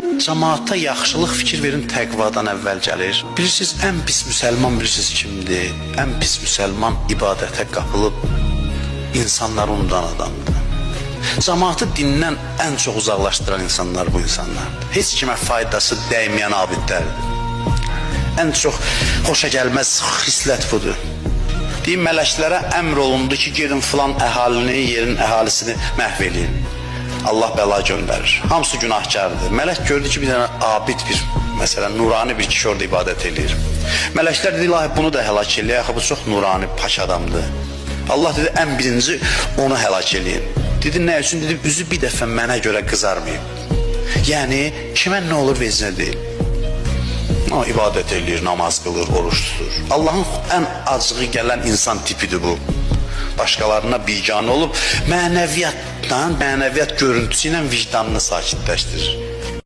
Cəmaata yaxşılıq fikir verin təqvadan əvvəl gəlir. Bilirsiniz, ən pis müsəlman bilirsiniz kimdir? Ən pis müsəlman ibadətə qapılıb insanları unudan adamdır. Cəmaatı dindən ən çox uzaqlaşdıran insanlar bu insanlardır. Heç kimə faydası dəyməyən abidlərdir. Ən çox xoşa gəlməz xislət budur. Deyim, mələklərə əmr olundu ki, gedin filan əhalini, yerin əhalisini məhv eləyin. Allah bəla göndərir. Hamısı günahkardır. Mələk gördü ki, bir dənə abid bir, məsələn, nurani bir kişi orada ibadət edir. Mələklər dedi, ilahi bunu da həlak eləyək, axı bu çox nurani, pak adamdır. Allah dedi, ən birinci onu həlak eləyin. Dedi, nə üçün? Dedi, üzü bir dəfə mənə görə qızarmayıb. Yəni, kimə nə olur vecinə deyil. O ibadət eləyir, namaz qılır, oruç tutur. Allahın ən acığı gələn insan tipidir bu. Başqalarına biganə olub, mənəviyyat görüntüsü ilə vicdanını sakitləşdirir.